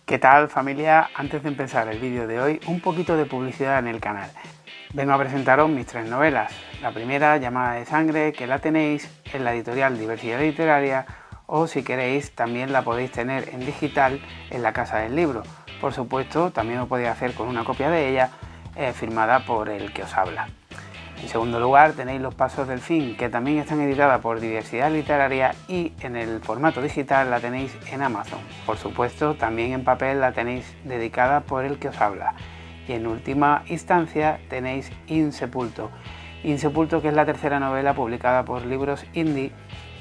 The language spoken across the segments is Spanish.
¿Qué tal, familia? Antes de empezar el vídeo de hoy, un poquito de publicidad en el canal. Vengo a presentaros mis 3 novelas. La primera, Llamada de Sangre, que la tenéis en la editorial Diversidad Literaria, o si queréis también la podéis tener en digital en la Casa del Libro. Por supuesto, también lo podéis hacer con una copia de ella firmada por el que os habla. En segundo lugar, tenéis Los Pasos del Fin, que también están editadas por Diversidad Literaria, y en el formato digital la tenéis en Amazon. Por supuesto, también en papel la tenéis dedicada por el que os habla. Y en última instancia tenéis Insepulto. Insepulto, que es la tercera novela publicada por Libros Indie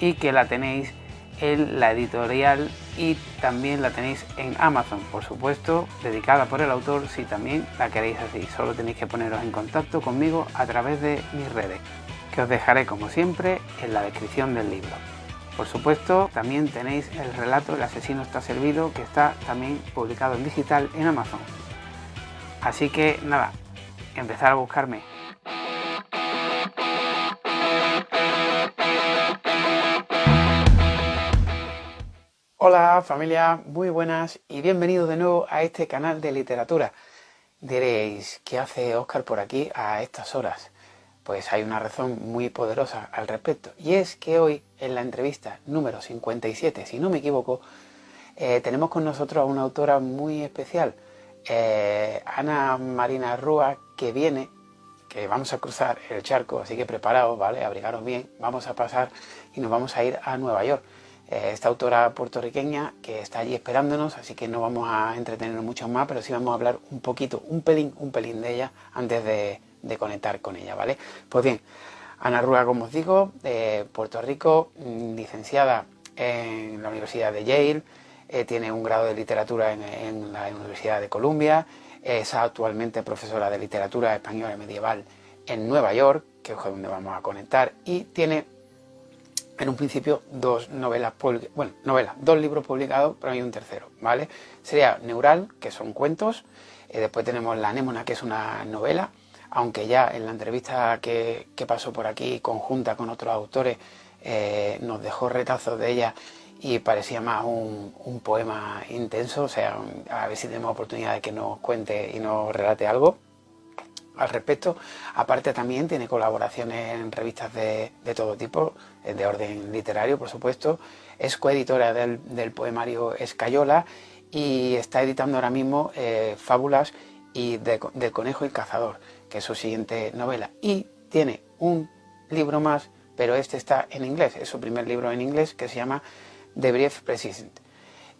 y que la tenéis en la editorial y también la tenéis en Amazon, por supuesto, dedicada por el autor si también la queréis así. Solo tenéis que poneros en contacto conmigo a través de mis redes, que os dejaré como siempre en la descripción del libro. Por supuesto, también tenéis el relato El asesino está servido, que está también publicado en digital en Amazon. Así que nada, empezar a buscarme. Hola familia, muy buenas y bienvenidos de nuevo a este canal de literatura. Diréis, ¿qué hace Óscar por aquí a estas horas? Pues hay una razón muy poderosa al respecto, y es que hoy en la entrevista número 57, si no me equivoco, tenemos con nosotros a una autora muy especial, Ana Marina Rúa, que vamos a cruzar el charco, así que preparaos, ¿vale? Abrigaros bien, vamos a pasar y nos vamos a ir a Nueva York. Esta autora puertorriqueña que está allí esperándonos, así que no vamos a entretenernos mucho más, pero sí vamos a hablar un poquito, un pelín de ella antes de conectar con ella, ¿vale? Pues bien, Ana Rúa, como os digo, de Puerto Rico, licenciada en la Universidad de Yale, tiene un grado de literatura en la Universidad de Columbia, es actualmente profesora de literatura española medieval en Nueva York, que es donde vamos a conectar, y tiene en un principio dos libros publicados, pero hay un tercero, ¿vale? Sería Neural, que son cuentos, después tenemos La Anémona, que es una novela, aunque ya en la entrevista que pasó por aquí conjunta con otros autores nos dejó retazos de ella y parecía más un poema intenso, o sea, a ver si tenemos oportunidad de que nos cuente y nos relate algo al respecto. Aparte también tiene colaboraciones en revistas de todo tipo, de orden literario, por supuesto. Es coeditora del poemario Escayola y está editando ahora mismo Fábulas y del Conejo y el Cazador, que es su siguiente novela. Y tiene un libro más, pero este está en inglés, es su primer libro en inglés, que se llama The Brief President.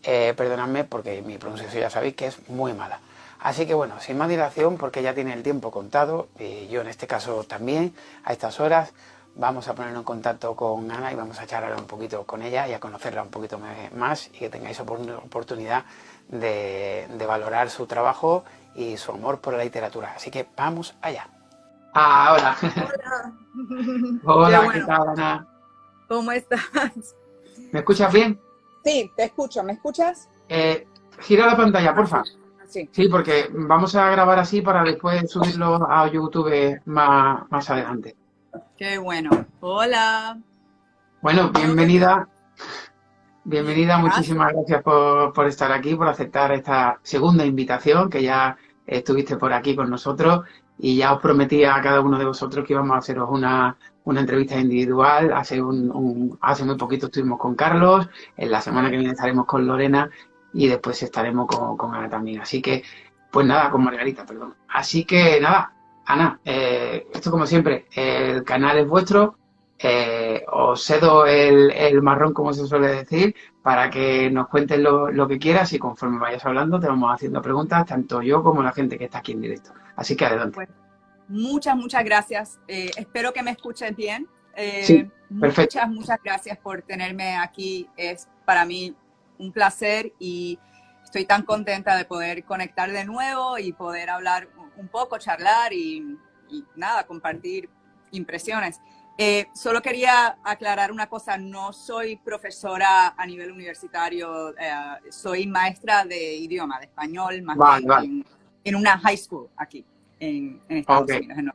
Perdonadme porque mi pronunciación ya sabéis que es muy mala. Así que bueno, sin más dilación, porque ya tiene el tiempo contado, y yo en este caso también, a estas horas, vamos a ponernos en contacto con Ana y vamos a charlar un poquito con ella y a conocerla un poquito más y que tengáis oportunidad de valorar su trabajo y su amor por la literatura. Así que vamos allá. Hola. Hola. Qué Hola, ¿qué bueno. tal, Ana? ¿Cómo estás? ¿Me escuchas bien? Sí, te escucho. ¿Me escuchas? Gira la pantalla, porfa. Así, así. Sí, porque vamos a grabar así para después subirlo a YouTube más adelante. Qué bueno. Hola. Bueno, ¿Me oyes bien? Bien, bienvenida, gracias. muchísimas gracias por estar aquí, por aceptar esta segunda invitación, que ya estuviste por aquí con nosotros y ya os prometí a cada uno de vosotros que íbamos a haceros una entrevista individual. Hace muy poquito estuvimos con Carlos, en la semana que viene estaremos con Lorena y después estaremos con Ana también. Así que, pues nada, con Margarita, perdón. Así que nada, Ana, esto como siempre, el canal es vuestro. Os cedo el marrón, como se suele decir, para que nos cuentes lo que quieras y conforme vayas hablando te vamos haciendo preguntas, tanto yo como la gente que está aquí en directo. Así que adelante. Pues muchas gracias. Espero que me escuches bien. Sí, perfecto. Muchas gracias por tenerme aquí. Es para mí un placer y estoy tan contenta de poder conectar de nuevo y poder hablar un poco, charlar y nada, compartir impresiones. Solo quería aclarar una cosa, no soy profesora a nivel universitario, soy maestra de idioma, de español, más Vale, bien vale. en una high school aquí en Ok. Estados Unidos.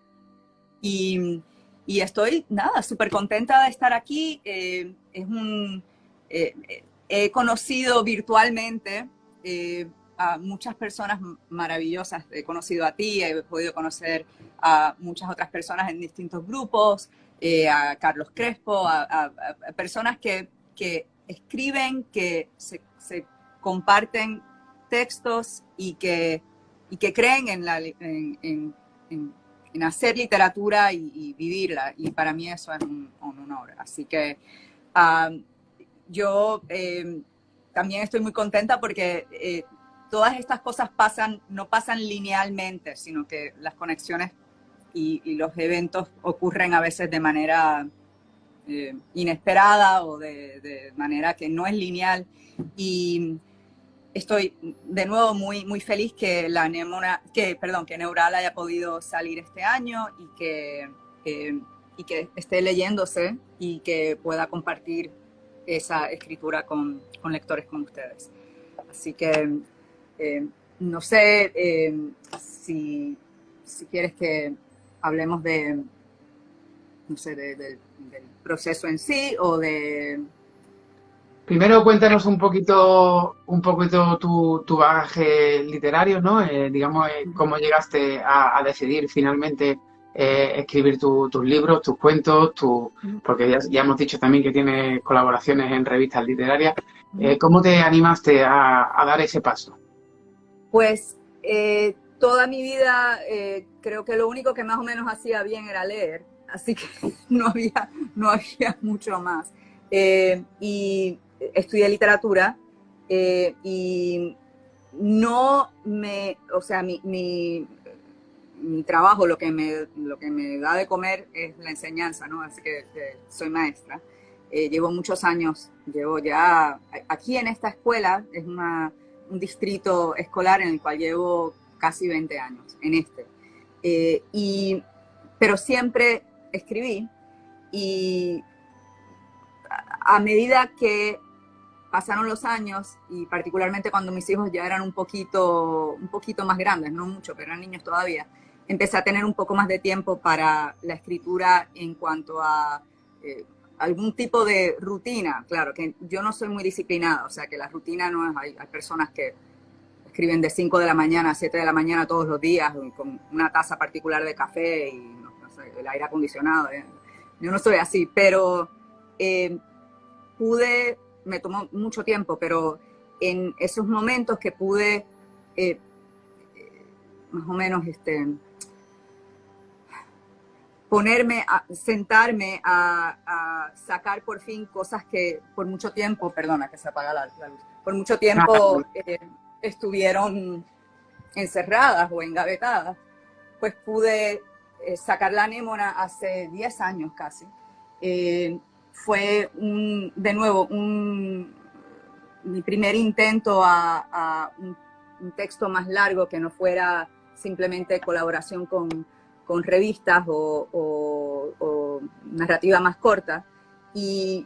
Y, y estoy, nada, súper contenta de estar aquí. He conocido virtualmente a muchas personas maravillosas. He conocido a ti, he podido conocer a muchas otras personas en distintos grupos, a Carlos Crespo, a personas que escriben, que se comparten textos y que creen en hacer literatura y vivirla. Y para mí eso es un honor. Así que yo también estoy muy contenta porque todas estas cosas no pasan linealmente, sino que las conexiones y los eventos ocurren a veces de manera inesperada o de manera que no es lineal. Y estoy de nuevo muy, muy feliz que que Neural haya podido salir este año y que esté leyéndose y que pueda compartir esa escritura con lectores como ustedes. Así que no sé si quieres que hablemos no sé, del proceso en sí o de... Primero cuéntanos un poquito tu bagaje literario, ¿no? Digamos, cómo llegaste a decidir finalmente escribir tus libros, tus cuentos, porque ya hemos dicho también que tienes colaboraciones en revistas literarias. ¿Cómo te animaste a dar ese paso? Pues toda mi vida creo que lo único que más o menos hacía bien era leer, así que no había mucho más. Y estudié literatura y o sea, mi trabajo, lo que me da de comer es la enseñanza, ¿no? Así que soy maestra. Llevo muchos años, llevo ya, aquí en esta escuela, es un distrito escolar en el cual llevo casi 20 años, en este. Pero siempre escribí y a medida que pasaron los años y particularmente cuando mis hijos ya eran un poquito más grandes, no mucho, pero eran niños todavía, empecé a tener un poco más de tiempo para la escritura en cuanto a algún tipo de rutina. Claro, que yo no soy muy disciplinada, o sea que la rutina no es, hay personas que escriben de 5 de la mañana a 7 de la mañana todos los días con una taza particular de café y no sé, el aire acondicionado. Yo no soy así, pero me tomó mucho tiempo, pero en esos momentos que pude más o menos sentarme a sacar por fin cosas que por mucho tiempo, perdona que se apaga la luz, por mucho tiempo estuvieron encerradas o engavetadas, pues pude sacar la anémona hace 10 años casi. Fue de nuevo mi primer intento a un texto más largo que no fuera simplemente colaboración con revistas o narrativa más corta. Y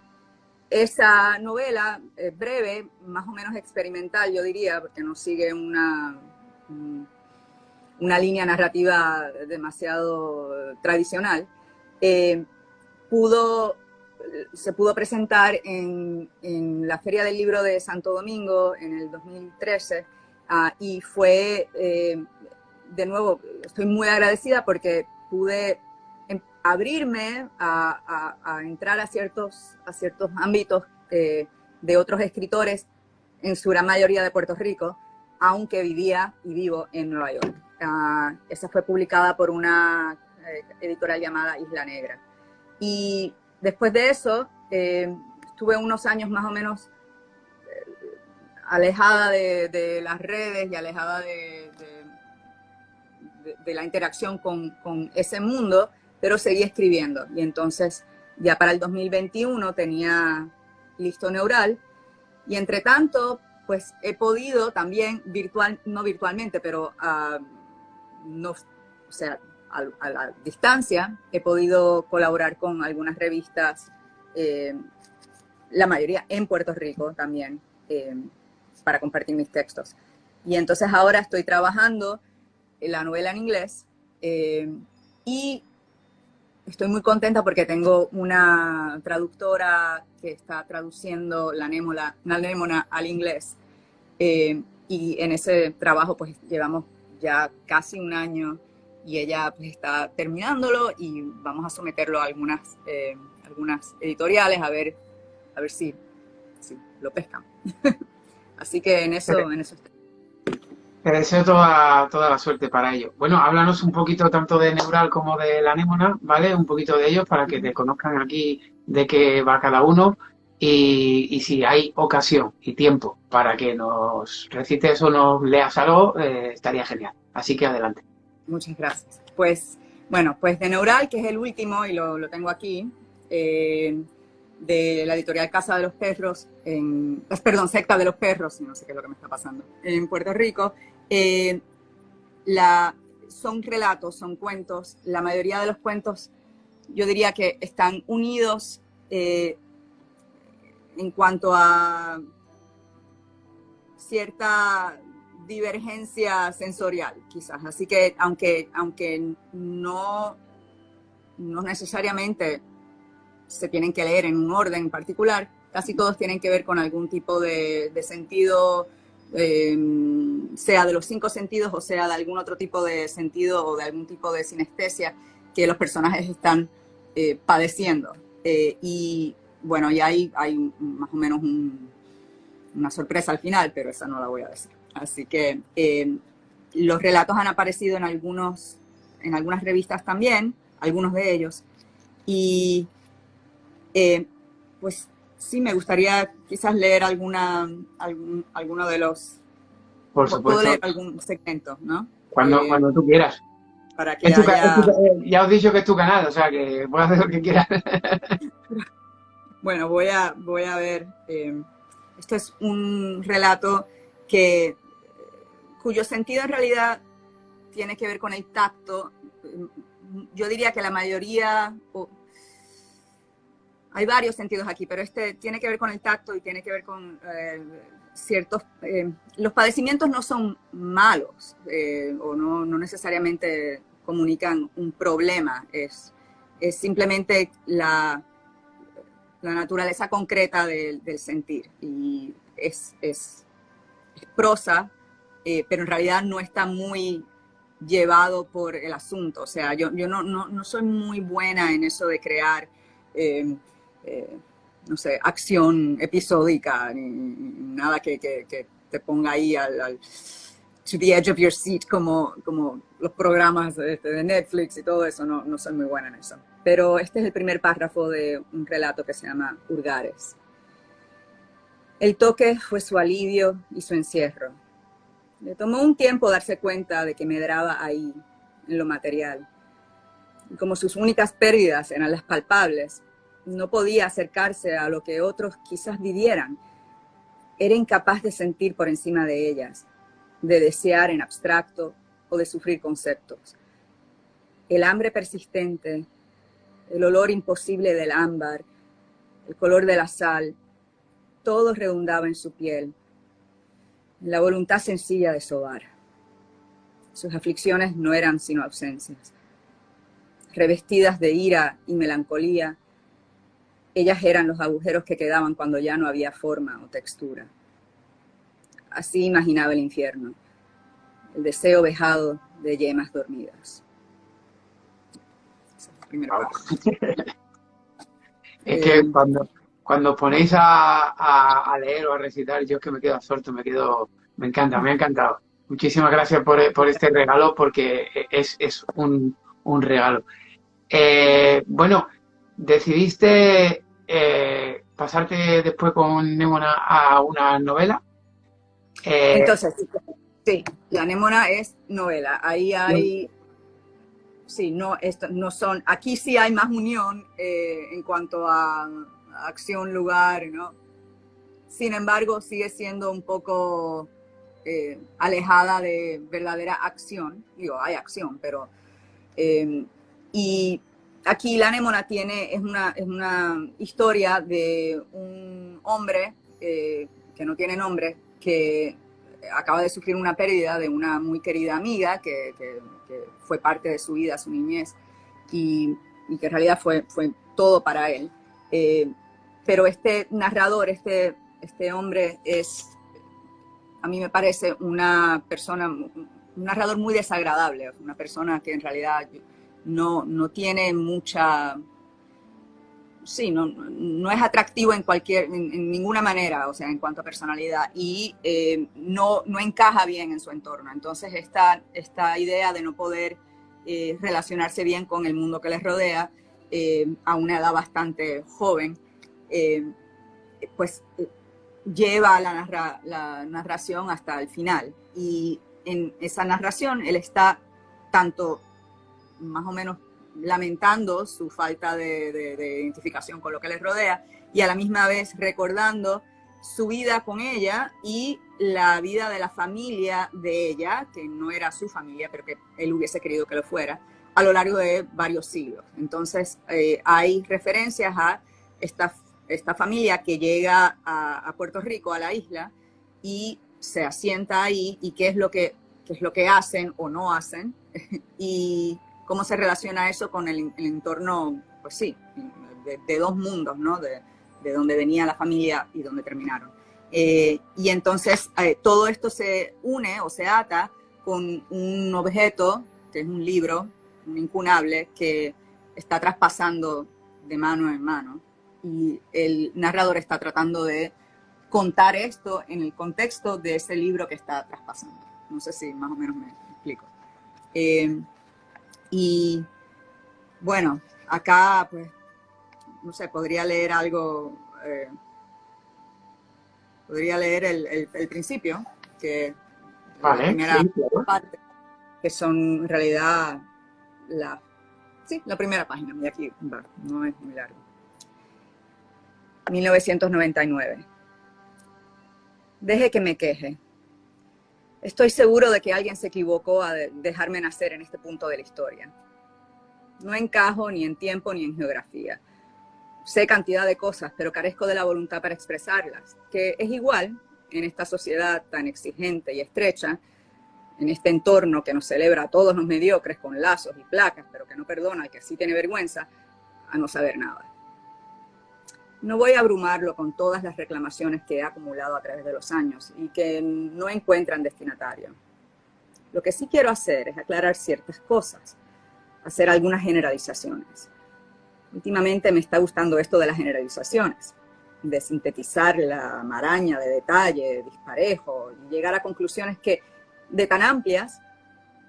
esa novela breve, más o menos experimental, yo diría, porque no sigue una línea narrativa demasiado tradicional, se pudo presentar en la Feria del Libro de Santo Domingo en el 2013 y fue, de nuevo, estoy muy agradecida porque pude abrirme a entrar a ciertos ámbitos de otros escritores, en su gran mayoría de Puerto Rico, aunque vivía y vivo en Nueva York. Esa fue publicada por una editorial llamada Isla Negra. Y después de eso, estuve unos años más o menos alejada de las redes y alejada de la interacción con ese mundo, pero seguí escribiendo. Y entonces, ya para el 2021 tenía listo Neural. Y entre tanto, pues he podido también no virtualmente, pero no, o sea, a la distancia, he podido colaborar con algunas revistas, la mayoría en Puerto Rico también, para compartir mis textos. Y entonces ahora estoy trabajando la novela en inglés y estoy muy contenta porque tengo una traductora que está traduciendo la anémona al inglés. y en ese trabajo pues llevamos ya casi un año y ella pues está terminándolo y vamos a someterlo a algunas editoriales a ver si lo pescan. Así que en eso estoy. Te deseo toda la suerte para ello. Bueno, háblanos un poquito tanto de Neural como de la anémona, ¿vale? Un poquito de ellos para que te conozcan aquí de qué va cada uno y si hay ocasión y tiempo para que nos recites o nos leas algo, estaría genial. Así que adelante. Muchas gracias. Pues, bueno, pues de Neural, que es el último y lo tengo aquí, de la editorial Casa de los Perros, perdón, Secta de los Perros, no sé qué es lo que me está pasando, en Puerto Rico. Son relatos, son cuentos. La mayoría de los cuentos yo diría que están unidos en cuanto a cierta divergencia sensorial, quizás. Así que aunque no necesariamente se tienen que leer en un orden particular, casi todos tienen que ver con algún tipo de sentido, sea de los 5 sentidos o sea de algún otro tipo de sentido o de algún tipo de sinestesia que los personajes están padeciendo. Y bueno, y hay más o menos una sorpresa al final, pero esa no la voy a decir. Así que los relatos han aparecido en algunas revistas también, algunos de ellos. Y pues sí, me gustaría quizás leer alguno de los... Por supuesto. Puedo leer algún segmento, ¿no? Cuando tú quieras. Para que haya... Ya os he dicho que es tu canal, o sea que puedes hacer lo que quieras. Bueno, voy a ver. Este es un relato cuyo sentido en realidad tiene que ver con el tacto. Yo diría que la mayoría... hay varios sentidos aquí, pero este tiene que ver con el tacto y tiene que ver con ciertos... los padecimientos no son malos o no necesariamente comunican un problema. Es simplemente la naturaleza concreta del sentir. Y es prosa, pero en realidad no está muy llevado por el asunto. O sea, yo no soy muy buena en eso de crear... no sé, acción episódica, ni nada que te ponga ahí to the edge of your seat, como los programas de Netflix y todo eso. No soy muy buena en eso. Pero este es el primer párrafo de un relato que se llama Urgares. El toque fue su alivio y su encierro. Le tomó un tiempo darse cuenta de que medraba ahí, en lo material. Y como sus únicas pérdidas eran las palpables, no podía acercarse a lo que otros quizás vivieran. Era incapaz de sentir por encima de ellas, de desear en abstracto o de sufrir conceptos. El hambre persistente, el olor imposible del ámbar, el color de la sal, todo redundaba en su piel, en la voluntad sencilla de sobar. Sus aflicciones no eran sino ausencias. Revestidas de ira y melancolía, ellas eran los agujeros que quedaban cuando ya no había forma o textura. Así imaginaba el infierno, el deseo vejado de yemas dormidas. Es que cuando ponéis a leer o a recitar, yo es que me quedo absorto, me encanta, me ha encantado. Muchísimas gracias por este regalo, porque es un regalo. Bueno, decidiste pasarte después con Némona a una novela. Entonces, sí, la Némona es novela. Ahí hay... Sí, no son... Aquí sí hay más unión en cuanto a acción, lugar, ¿no? Sin embargo, sigue siendo un poco alejada de verdadera acción. Digo, hay acción, pero... y aquí la Némona es una historia de un hombre que no tiene nombre, que acaba de sufrir una pérdida de una muy querida amiga que fue parte de su vida, su niñez, y que en realidad fue todo para él. Pero este narrador, este hombre, es a mí me parece una persona, un narrador muy desagradable, una persona que en realidad no tiene mucha, sí, no es atractivo en ninguna manera, o sea, en cuanto a personalidad, y no encaja bien en su entorno. Entonces, esta idea de no poder relacionarse bien con el mundo que les rodea a una edad bastante joven, pues lleva la narración hasta el final. Y en esa narración él está tanto más o menos lamentando su falta de identificación con lo que les rodea y a la misma vez recordando su vida con ella y la vida de la familia de ella, que no era su familia, pero que él hubiese querido que lo fuera, a lo largo de varios siglos. Entonces hay referencias a esta familia que llega a Puerto Rico, a la isla, y se asienta ahí, y qué es lo que hacen o no hacen, y cómo se relaciona eso con el entorno, pues sí, de dos mundos, ¿no? De donde venía la familia y donde terminaron. Y entonces todo esto se une o se ata con un objeto, que es un libro, un incunable, que está traspasando de mano en mano. Y el narrador está tratando de contar esto en el contexto de ese libro que está traspasando. No sé si más o menos me explico. Y bueno, acá, pues, no sé, podría leer algo, podría leer el principio, que la Vale, primera sí, claro. parte, que son en realidad la primera página, y aquí va, no es muy largo. 1999. Deje que me queje. Estoy seguro de que alguien se equivocó a dejarme nacer en este punto de la historia. No encajo ni en tiempo ni en geografía. Sé cantidad de cosas, pero carezco de la voluntad para expresarlas, que es igual en esta sociedad tan exigente y estrecha, en este entorno que nos celebra a todos los mediocres con lazos y placas, pero que no perdona al que sí tiene vergüenza, a no saber nada. No voy a abrumarlo con todas las reclamaciones que he acumulado a través de los años y que no encuentran destinatario. Lo que sí quiero hacer es aclarar ciertas cosas, hacer algunas generalizaciones. Últimamente me está gustando esto de las generalizaciones, de sintetizar la maraña de detalle, disparejo, y llegar a conclusiones que, de tan amplias,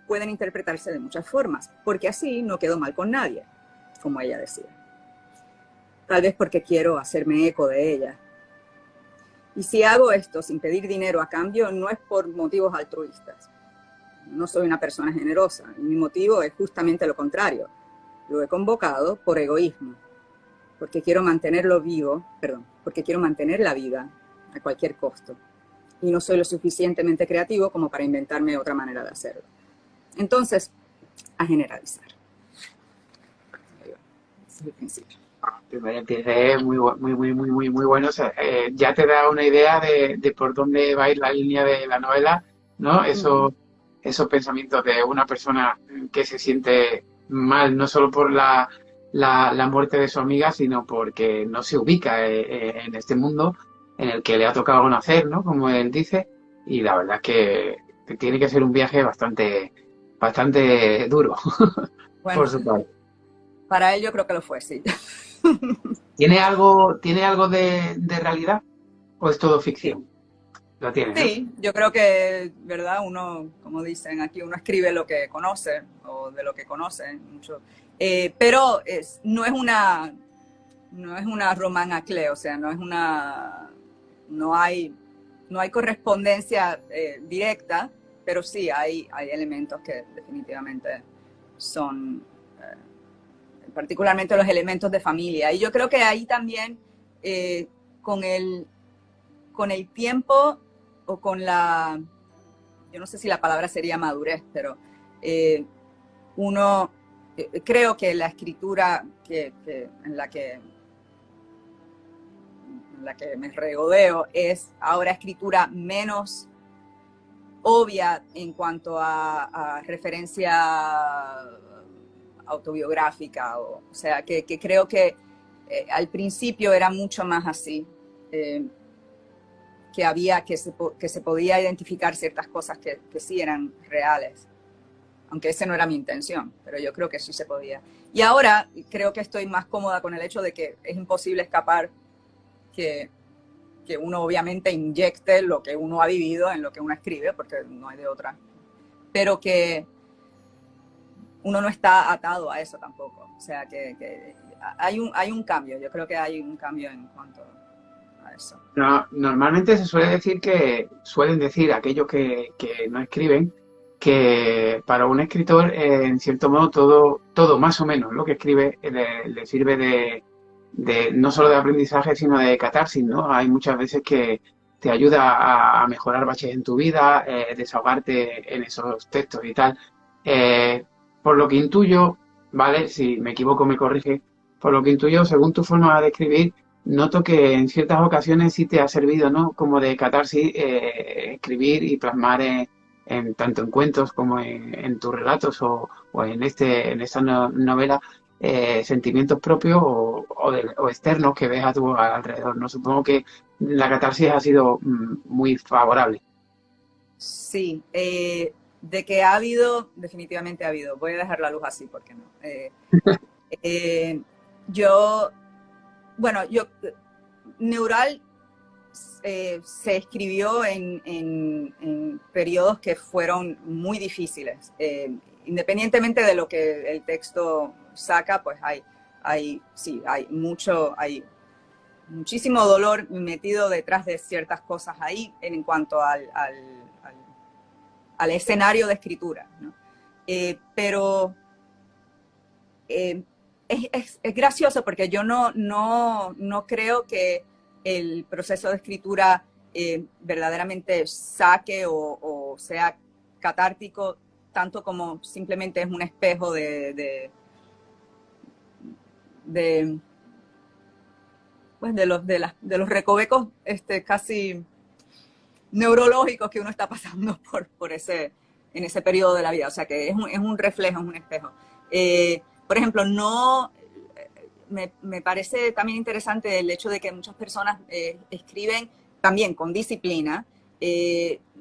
pueden interpretarse de muchas formas, porque así no quedo mal con nadie, como ella decía. Tal vez porque quiero hacerme eco de ella. Y si hago esto sin pedir dinero a cambio, no es por motivos altruistas. No soy una persona generosa, y mi motivo es justamente lo contrario. Lo he convocado por egoísmo, porque quiero mantenerlo vivo, porque quiero mantenerla viva a cualquier costo. Y no soy lo suficientemente creativo como para inventarme otra manera de hacerlo. Entonces, a generalizar. Ese es el principio. Me parece muy bueno. O sea, ya te da una idea de por dónde va a ir la línea de la novela, ¿no? Esos pensamientos de una persona que se siente mal, no solo por la muerte de su amiga, sino porque no se ubica en este mundo en el que le ha tocado nacer, ¿no? Como él dice. Y la verdad es que tiene que ser un viaje bastante duro, por Bueno, su parte. para él yo creo que lo fue, sí. ¿Tiene algo de realidad o es todo Sí. ficción? Lo tiene, ¿no? Sí, yo creo que, ¿verdad? Uno, como dicen aquí, uno escribe lo que conoce o de lo que conoce mucho. Pero no es una roman à clé, o sea, no hay, no hay correspondencia directa, pero sí hay elementos que definitivamente son, particularmente los elementos de familia. Y yo creo que ahí también, con el tiempo o yo no sé si la palabra sería madurez, pero uno, creo que la escritura en la que me regodeo es ahora escritura menos obvia en cuanto a referencia autobiográfica, o sea, que creo que al principio era mucho más así. que se podía identificar ciertas cosas que sí eran reales. Aunque esa no era mi intención, pero yo creo que sí se podía. Y ahora creo que estoy más cómoda con el hecho de que es imposible escapar que uno obviamente inyecte lo que uno ha vivido en lo que uno escribe, porque no hay de otra. Pero que uno no está atado a eso tampoco. O sea, que hay un cambio. Yo creo que hay un cambio en cuanto a eso. No, normalmente se suele decir suelen decir aquellos que no escriben, que para un escritor, en cierto modo, todo más o menos lo que escribe le sirve no solo de aprendizaje, sino de catarsis, ¿no? Hay muchas veces que te ayuda a mejorar baches en tu vida, desahogarte en esos textos y tal. Eh, por lo que intuyo, ¿vale? Si me equivoco, me corrige. Por lo que intuyo, según tu forma de escribir, noto que en ciertas ocasiones sí te ha servido, ¿no? Como de catarsis, escribir y plasmar tanto en cuentos como en tus relatos o en esta novela, sentimientos propios o externos que ves a tu alrededor, ¿no? Supongo que la catarsis ha sido muy favorable. Sí, de que ha habido, definitivamente ha habido. Voy a dejar la luz así, porque no. Yo, bueno, Neural se escribió en periodos que fueron muy difíciles. Independientemente de lo que el texto saca, pues hay muchísimo dolor metido detrás de ciertas cosas ahí en cuanto al escenario de escritura, ¿no? Pero es gracioso porque yo no creo que el proceso de escritura verdaderamente saque o sea catártico, tanto como simplemente es un espejo de los recovecos casi neurológicos que uno está pasando en ese periodo de la vida. O sea que es un reflejo, es un espejo. Por ejemplo, me parece también interesante el hecho de que muchas personas escriben también con disciplina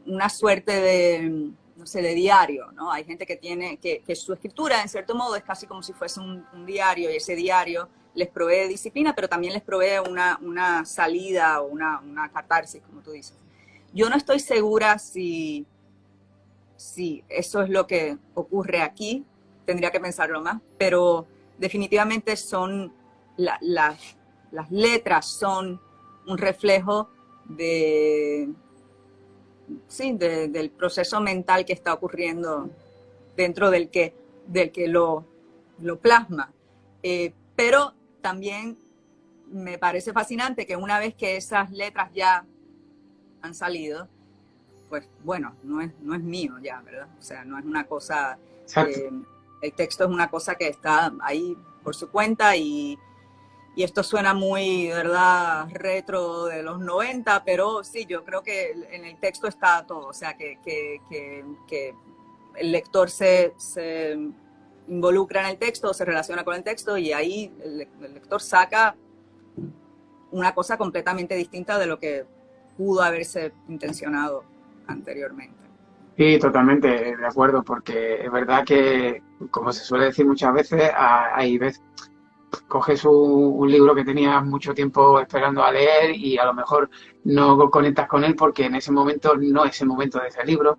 una suerte de, no sé, de diario, ¿no? Hay gente que tiene, que su escritura en cierto modo es casi como si fuese un diario, y ese diario les provee disciplina, pero también les provee una salida o una catarsis, como tú dices. Yo no estoy segura si eso es lo que ocurre aquí, tendría que pensarlo más, pero definitivamente son las letras son un reflejo del proceso mental que está ocurriendo dentro del que lo plasma. Pero también me parece fascinante que una vez que esas letras ya han salido, pues bueno, no es mío ya, ¿verdad? O sea, no es una cosa, el texto es una cosa que está ahí por su cuenta y esto suena muy, ¿verdad?, retro de los 90, pero sí, yo creo que en el texto está todo, o sea, que el lector se involucra en el texto, se relaciona con el texto y ahí el lector saca una cosa completamente distinta de lo que pudo haberse intencionado anteriormente. Sí, totalmente de acuerdo, porque es verdad que, como se suele decir muchas veces, hay veces coges un libro que tenías mucho tiempo esperando a leer y a lo mejor no conectas con él porque en ese momento no es el momento de ese libro.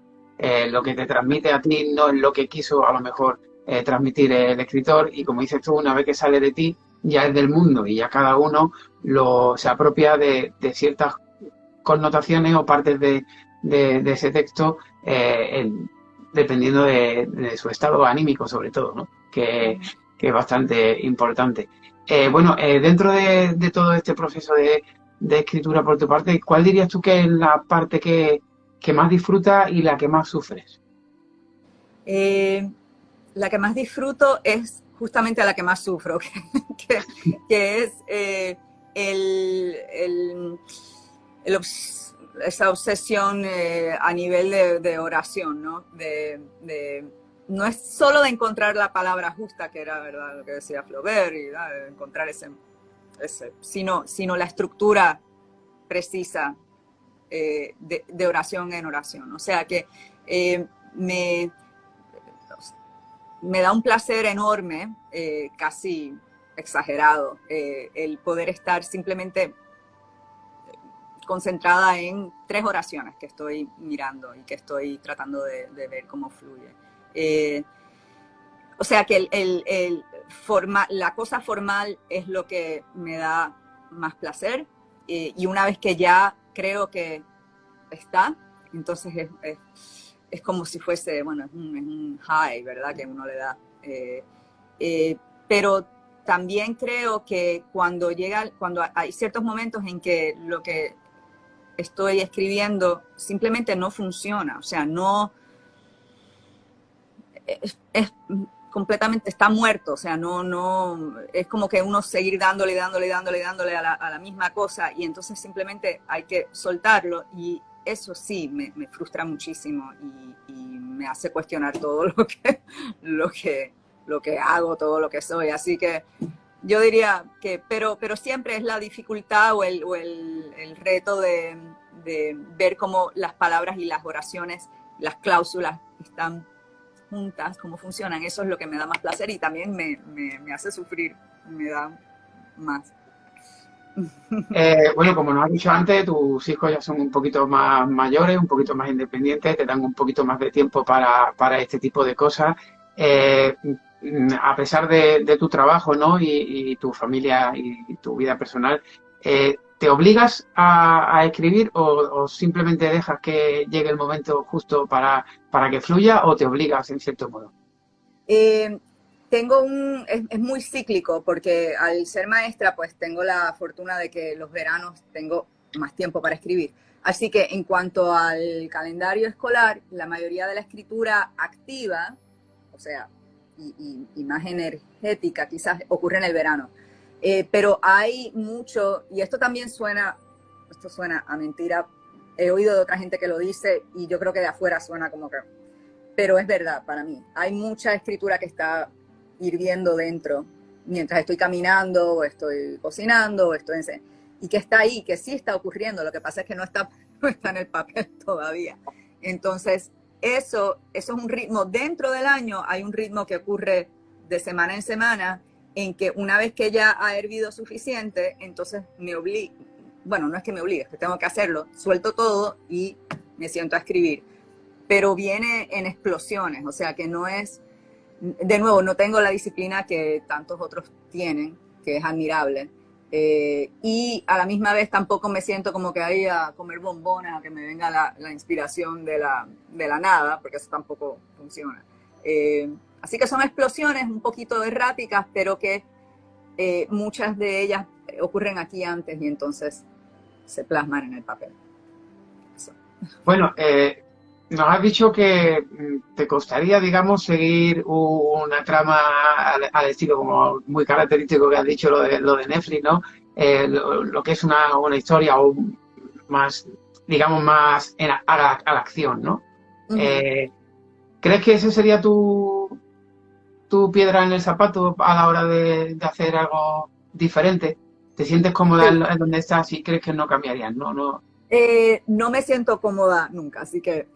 Lo que te transmite a ti no es lo que quiso a lo mejor transmitir el escritor, y como dices tú, una vez que sale de ti ya es del mundo y ya cada uno se apropia de ciertas connotaciones o partes de ese texto, dependiendo de su estado anímico, sobre todo, ¿no? Que es bastante importante. Dentro de todo este proceso de escritura por tu parte, ¿cuál dirías tú que es la parte que más disfrutas y la que más sufres? La que más disfruto es justamente la que más sufro, que es esa obsesión a nivel de oración, ¿no? No es solo de encontrar la palabra justa, que era, ¿verdad?, lo que decía Flaubert, y de encontrar sino la estructura precisa de oración en oración. O sea que me da un placer enorme, casi exagerado, el poder estar simplemente concentrada en 3 oraciones que estoy mirando y que estoy tratando de ver cómo fluye. O sea que la cosa formal es lo que me da más placer, y una vez que ya creo que está, entonces es como si fuese, bueno, es un high, ¿verdad? Que uno le da. Pero también creo que cuando hay ciertos momentos en que lo que estoy escribiendo simplemente no funciona, o sea, no es completamente, está muerto, o sea, no, es como que uno seguir dándole a la misma cosa, y entonces simplemente hay que soltarlo, y eso sí me frustra muchísimo y me hace cuestionar todo lo que hago, todo lo que soy. Así que yo diría que, pero siempre es la dificultad o el reto de ver cómo las palabras y las oraciones, las cláusulas están juntas, cómo funcionan. Eso es lo que me da más placer, y también me hace sufrir, me da más. Bueno, como nos has dicho antes, tus hijos ya son un poquito más mayores, un poquito más independientes, te dan un poquito más de tiempo para este tipo de cosas. A pesar de tu trabajo, ¿no? Y tu familia y tu vida personal, ¿te obligas a escribir o simplemente dejas que llegue el momento justo para que fluya, o te obligas en cierto modo? Es muy cíclico, porque al ser maestra pues tengo la fortuna de que los veranos tengo más tiempo para escribir. Así que en cuanto al calendario escolar, la mayoría de la escritura activa, o sea, y más energética quizás, ocurre en el verano. Pero hay mucho, y esto suena a mentira, he oído de otra gente que lo dice, y yo creo que de afuera suena como que, pero es verdad para mí. Hay mucha escritura que está hirviendo dentro mientras estoy caminando o estoy cocinando y que está ahí, que sí está ocurriendo. Lo que pasa es que no está en el papel todavía. Entonces, eso es un ritmo. Dentro del año hay un ritmo que ocurre de semana en semana, en que una vez que ya ha hervido suficiente, entonces bueno, no es que me obligue, es que tengo que hacerlo, suelto todo y me siento a escribir. Pero viene en explosiones, o sea que no es, de nuevo, no tengo la disciplina que tantos otros tienen, que es admirable, y a la misma vez tampoco me siento como que ahí a comer bombones, a que me venga la inspiración de la nada, porque eso tampoco funciona. Así que son explosiones un poquito erráticas, pero que muchas de ellas ocurren aquí antes y entonces se plasman en el papel. Eso. Bueno, nos has dicho que te costaría, digamos, seguir una trama al estilo como muy característico que has dicho lo de Netflix, ¿no? Lo que es una historia o más, digamos, más a la acción, ¿no? Uh-huh. ¿Crees que ese sería tu piedra en el zapato a la hora de hacer algo diferente? ¿Te sientes cómoda Sí. en donde estás y crees que no cambiarías? No, no. No me siento cómoda nunca, así que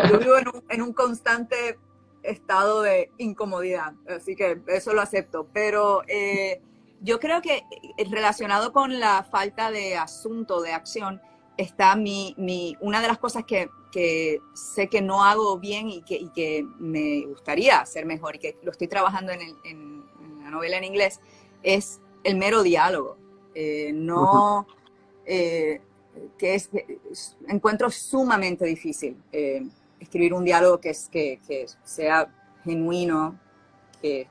yo vivo en un constante estado de incomodidad, así que eso lo acepto. Pero yo creo que relacionado con la falta de asunto, de acción, está una de las cosas que sé que no hago bien y que me gustaría hacer mejor, y que lo estoy trabajando en la novela en inglés, es el mero diálogo. No... encuentro sumamente difícil escribir un diálogo que sea genuino, y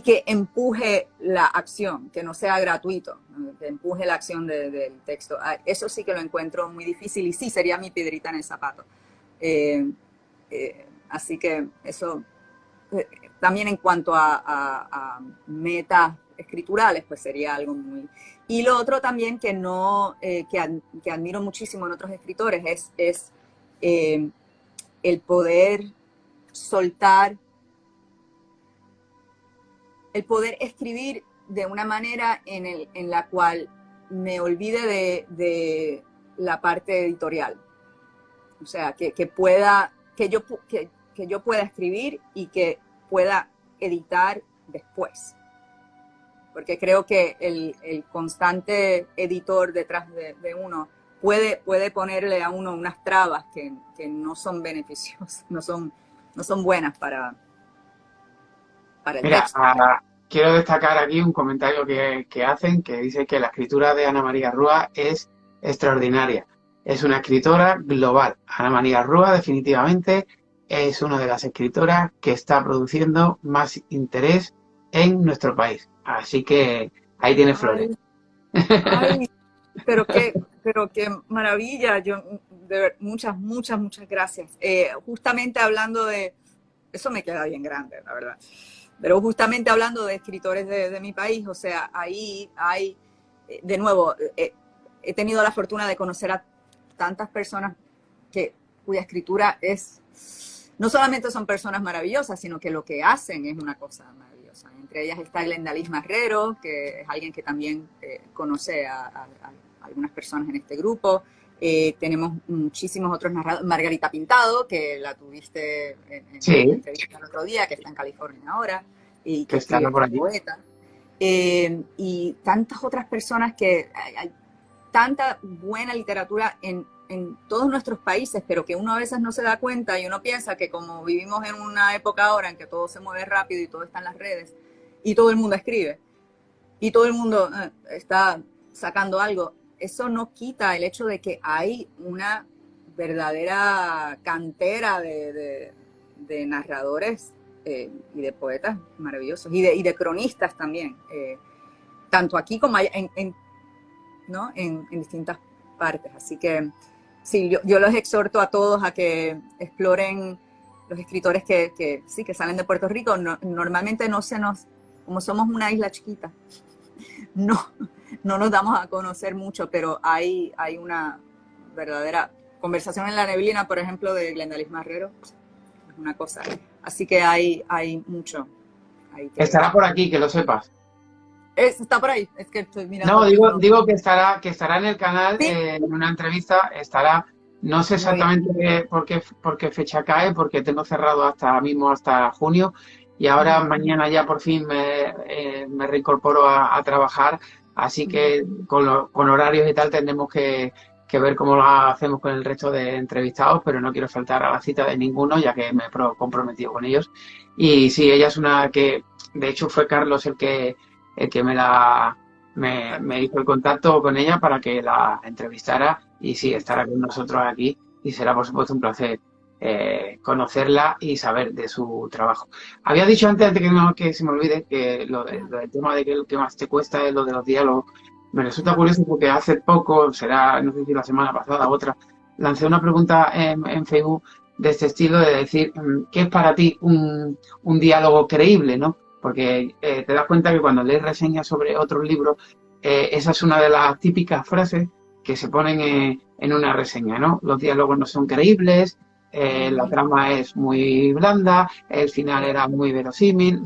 que empuje la acción, que no sea gratuito, que empuje la acción del texto. Eso sí que lo encuentro muy difícil, y sí sería mi piedrita en el zapato. Así que eso, también en cuanto a metas escriturales, pues sería algo muy... Y lo otro también que que admiro muchísimo en otros escritores es el poder soltar, el poder escribir de una manera en la cual me olvide de la parte editorial. O sea, que yo pueda escribir y que pueda editar después. Porque creo que el constante editor detrás de uno puede ponerle a uno unas trabas que no son beneficiosas, no son buenas para el Mira, texto. quiero destacar aquí un comentario que hacen, que dice que la escritura de Ana María Rúa es extraordinaria. Es una escritora global. Ana María Rúa definitivamente es una de las escritoras que está produciendo más interés en nuestro país. Así que ahí tiene flores. Ay, pero qué maravilla. Muchas gracias. Justamente hablando de, eso me queda bien grande, la verdad. Pero justamente hablando de escritores de mi país, o sea, ahí hay, de nuevo, he tenido la fortuna de conocer a tantas personas cuya escritura no solamente son personas maravillosas, sino que lo que hacen es una cosa maravillosa. Entre ellas está Glenda Liz Marrero, que es alguien que también conoce a algunas personas en este grupo. Tenemos muchísimos otros narradores. Margarita Pintado, que la tuviste en Sí, la entrevista el otro día, que está en California ahora, y que que escribe estará por como aquí. poeta. Y tantas otras personas que hay tanta buena literatura en todos nuestros países, pero que uno a veces no se da cuenta y uno piensa que como vivimos en una época ahora en que todo se mueve rápido y todo está en las redes y todo el mundo escribe y todo el mundo está sacando algo, eso no quita el hecho de que hay una verdadera cantera de narradores y de poetas maravillosos y de cronistas también, tanto aquí como allá, ¿no? en distintas partes. Así que sí, yo los exhorto a todos a que exploren los escritores que salen de Puerto Rico. Normalmente como somos una isla chiquita, no nos damos a conocer mucho, pero hay una verdadera conversación en la neblina, por ejemplo, de Glenda Liz Marrero, es una cosa. Así que hay mucho. Estará por aquí, que lo sepas. Está por ahí, es que estoy mirando No, aquí. digo que estará en el canal, Sí, en una entrevista, estará, no sé muy bien. exactamente por qué fecha cae, porque tengo cerrado hasta junio, y ahora mañana ya por fin me reincorporo a trabajar, así que con horarios y tal tendremos que ver cómo lo hacemos con el resto de entrevistados, pero no quiero faltar a la cita de ninguno, ya que me he comprometido con ellos. Y sí, ella es una que, de hecho, fue Carlos el que me hizo el contacto con ella para que la entrevistara, y sí, estará con nosotros aquí y será por supuesto un placer conocerla y saber de su trabajo. Había dicho antes de que se me olvide, que lo del tema de que lo que más te cuesta es lo de los diálogos. Me resulta curioso porque hace poco, no sé si la semana pasada u otra, lancé una pregunta en Facebook de este estilo, de decir, ¿qué es para ti un diálogo creíble, ¿no? Porque te das cuenta que cuando lees reseñas sobre otros libros, esa es una de las típicas frases que se ponen en una reseña, ¿no? Los diálogos no son creíbles, la trama es muy blanda, el final era muy verosímil,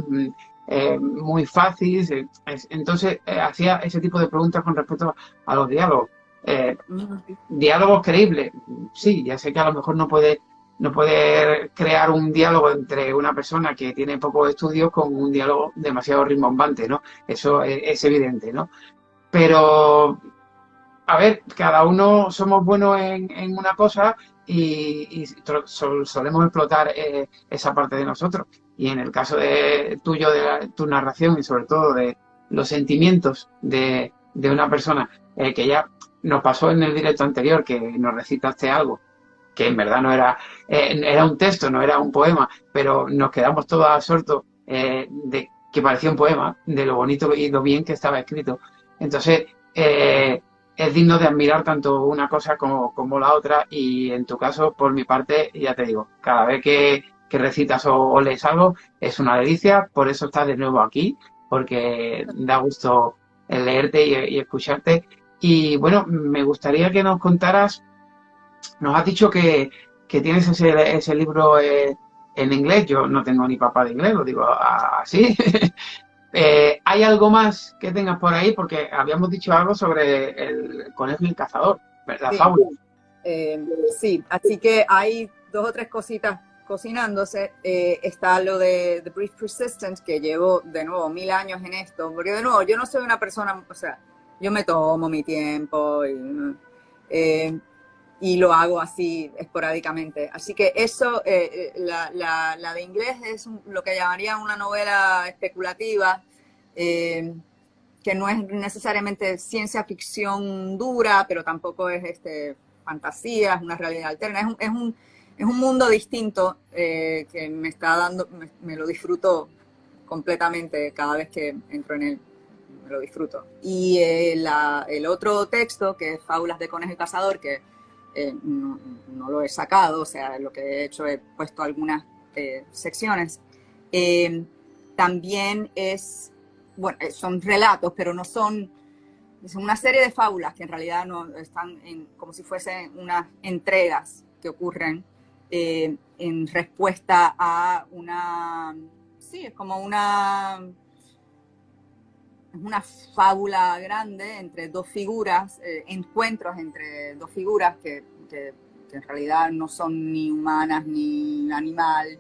muy fácil. Entonces, hacía ese tipo de preguntas con respecto a los diálogos. Eh, Diálogos creíbles, sí, ya sé que a lo mejor no puede crear un diálogo entre una persona que tiene pocos estudios con un diálogo demasiado rimbombante, ¿no? Eso es evidente, ¿no? Pero, a ver, cada uno somos buenos en una cosa y solemos explotar esa parte de nosotros. Y en el caso tuyo, de tu narración y sobre todo de los sentimientos de una persona, que ya nos pasó en el directo anterior, que nos recitaste algo que en verdad no era, era un texto, no era un poema, pero nos quedamos todos absortos de que parecía un poema, de lo bonito y lo bien que estaba escrito. Entonces, es digno de admirar tanto una cosa como la otra, y en tu caso, por mi parte, ya te digo, cada vez que recitas o lees algo, es una delicia, por eso estás de nuevo aquí, porque da gusto leerte y escucharte. Y bueno, me gustaría que nos contaras. Nos has dicho que tienes ese libro en inglés. Yo no tengo ni papá de inglés, lo digo así. ¿Hay algo más que tengas por ahí? Porque habíamos dicho algo sobre el conejo y el cazador, la Sí, fábula. sí, así que hay dos o tres cositas cocinándose. Está lo de The Brief Persistent, que llevo de nuevo 1000 años en esto, porque de nuevo yo no soy una persona, o sea, yo me tomo mi tiempo y lo hago así esporádicamente. Así que eso, la de inglés es lo que llamaría una novela especulativa, que no es necesariamente ciencia ficción dura, pero tampoco es fantasía, es una realidad alterna, es un mundo distinto que me está dando, me lo disfruto completamente cada vez que entro en él, me lo disfruto. Y el otro texto, que es Fábulas de Conejo y Cazador, que no lo he sacado, o sea, lo que he hecho he puesto algunas secciones, también es, bueno, son relatos, pero no son, son una serie de fábulas que en realidad no están como si fuesen unas entregas que ocurren en respuesta a una, sí, es como una fábula grande entre dos figuras, encuentros entre dos figuras que en realidad no son ni humanas ni animal,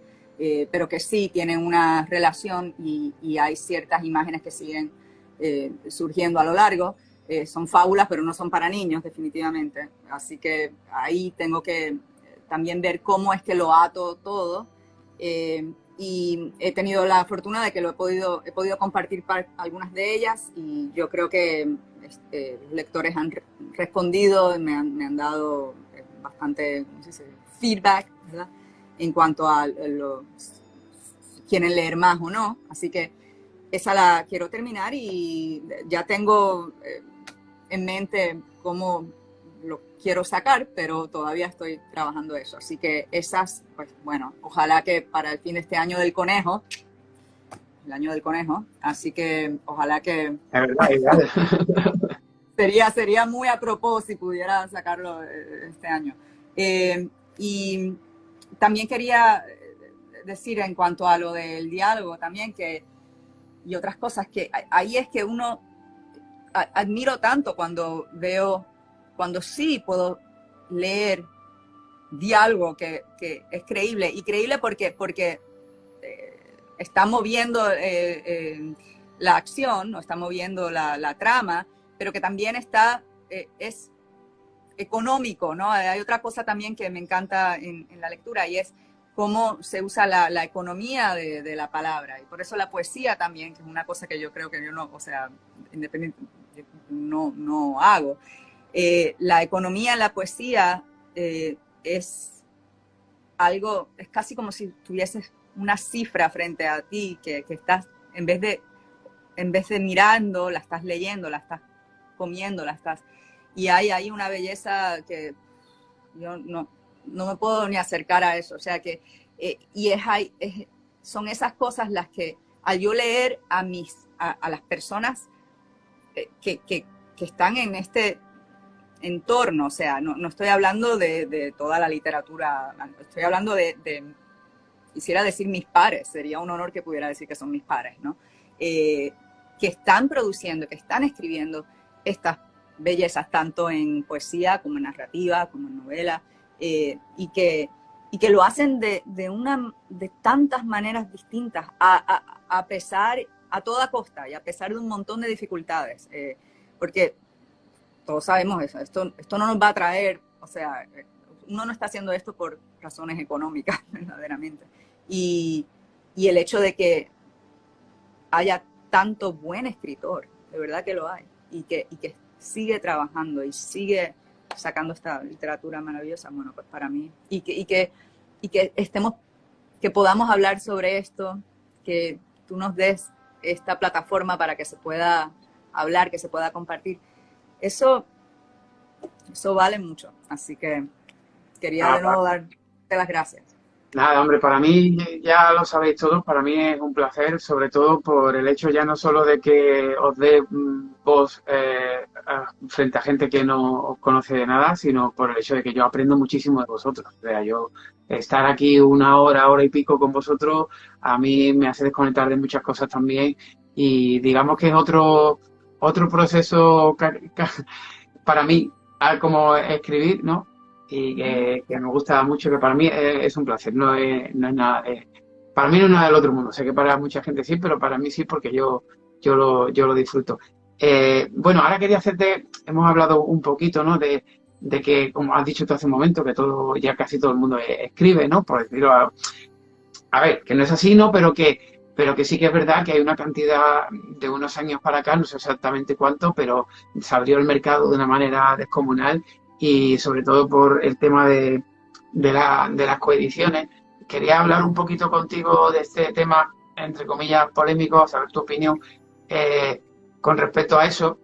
pero que sí tienen una relación y hay ciertas imágenes que siguen surgiendo a lo largo. Son fábulas, pero no son para niños, definitivamente. Así que ahí tengo que también ver cómo es que lo ato todo. Y he tenido la fortuna de que he podido compartir algunas de ellas y yo creo que los lectores han respondido, me han dado bastante, ¿cómo se dice?, feedback, ¿verdad?, en cuanto a los quieren leer más o no. Así que esa la quiero terminar y ya tengo en mente cómo lo quiero sacar, pero todavía estoy trabajando eso. Así que esas, pues bueno, ojalá que para el fin de este año del conejo, el año del conejo, así que ojalá que... Es verdad, sería muy a propósito si pudiera sacarlo este año. Y también quería decir en cuanto a lo del diálogo también, que y otras cosas, que ahí es que uno admiro tanto cuando sí puedo leer diálogo que es creíble, y creíble porque está moviendo la acción, o está moviendo la trama, pero que también es económico, ¿no? Hay otra cosa también que me encanta en la lectura, y es cómo se usa la economía de la palabra, y por eso la poesía también, que es una cosa que yo creo que yo no, o sea, independiente, no hago. La economía en la poesía es algo, es casi como si tuvieses una cifra frente a ti que estás, en vez de mirando, la estás leyendo, la estás comiendo, y hay ahí una belleza que yo no me puedo ni acercar a eso. O sea que, y son esas cosas las que al yo leer a las personas que están en este entorno, o sea, no estoy hablando de toda la literatura, estoy hablando quisiera decir mis pares, sería un honor que pudiera decir que son mis pares, ¿no? Que están produciendo, que están escribiendo estas bellezas, tanto en poesía como en narrativa, como en novela, y que lo hacen de tantas maneras distintas, a pesar, a toda costa, y a pesar de un montón de dificultades, porque todos sabemos eso, esto no nos va a traer, o sea, uno no está haciendo esto por razones económicas, verdaderamente. Y el hecho de que haya tanto buen escritor, de verdad que lo hay, y que sigue trabajando y sigue sacando esta literatura maravillosa, bueno, pues para mí, y que podamos hablar sobre esto, que tú nos des esta plataforma para que se pueda hablar, que se pueda compartir, eso vale mucho. Así que quería de nuevo darte las gracias. Nada, hombre, para mí, ya lo sabéis todos, para mí es un placer, sobre todo por el hecho ya no solo de que os dé voz frente a gente que no os conoce de nada, sino por el hecho de que yo aprendo muchísimo de vosotros. O sea, yo estar aquí una hora y pico con vosotros, a mí me hace desconectar de muchas cosas también, y digamos que es otro proceso para mí, como escribir, ¿no? Y que me gusta mucho, que para mí es un placer, no es nada, para mí no es nada del otro mundo, sé que para mucha gente sí, pero para mí sí porque yo lo disfruto. Bueno, ahora quería hacerte, hemos hablado un poquito, ¿no? De que, como has dicho tú hace un momento, que ya casi todo el mundo escribe, ¿no? Por decirlo a ver, que no es así, ¿no? Pero que sí que es verdad que hay una cantidad de unos años para acá, no sé exactamente cuánto, pero se abrió el mercado de una manera descomunal y sobre todo por el tema de las coediciones. Quería hablar un poquito contigo de este tema, entre comillas, polémico, saber tu opinión eh, con respecto a eso,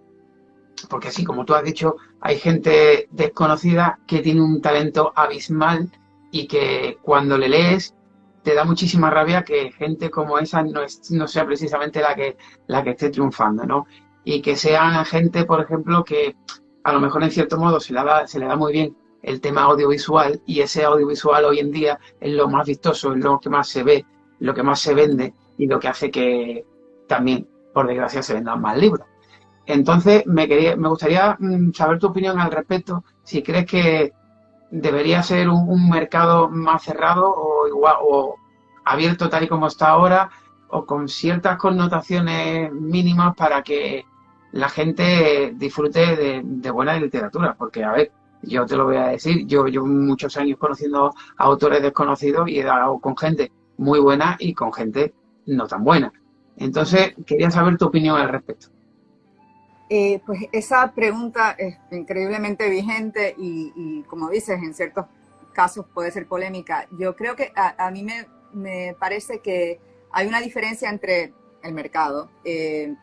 porque sí, como tú has dicho, hay gente desconocida que tiene un talento abismal y que cuando le lees te da muchísima rabia que gente como esa no sea precisamente la que esté triunfando, ¿no? Y que sean gente, por ejemplo, que a lo mejor en cierto modo se le da muy bien el tema audiovisual y ese audiovisual hoy en día es lo más vistoso, es lo que más se ve, lo que más se vende y lo que hace que también, por desgracia, se vendan más libros. Entonces, me gustaría saber tu opinión al respecto, si crees que debería ser un mercado más cerrado o igual o abierto tal y como está ahora o con ciertas connotaciones mínimas para que la gente disfrute de buena literatura, porque a ver, yo te lo voy a decir, yo llevo muchos años conociendo a autores desconocidos y he dado con gente muy buena y con gente no tan buena. Entonces, quería saber tu opinión al respecto. Pues esa pregunta es increíblemente vigente y como dices, en ciertos casos puede ser polémica. Yo creo que a mí me parece que hay una diferencia entre el mercado eh,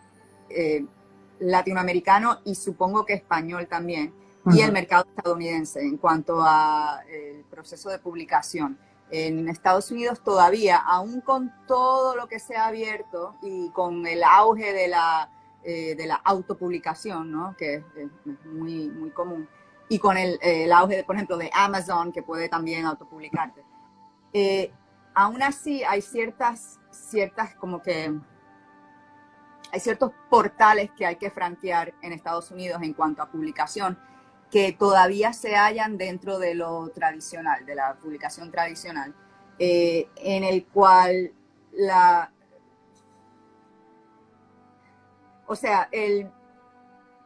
latinoamericano y supongo que español también, y el Ujú. mercado estadounidense en cuanto a el proceso de publicación. En Estados Unidos todavía, aún con todo lo que se ha abierto y con el auge de la autopublicación, ¿no? Que es muy, muy común, y con el auge, por ejemplo, de Amazon, que puede también autopublicarte. Eh, Aún así hay ciertas como que hay ciertos portales que hay que franquear en Estados Unidos en cuanto a publicación que todavía se hallan dentro de lo tradicional, de la publicación tradicional, en el cual o sea,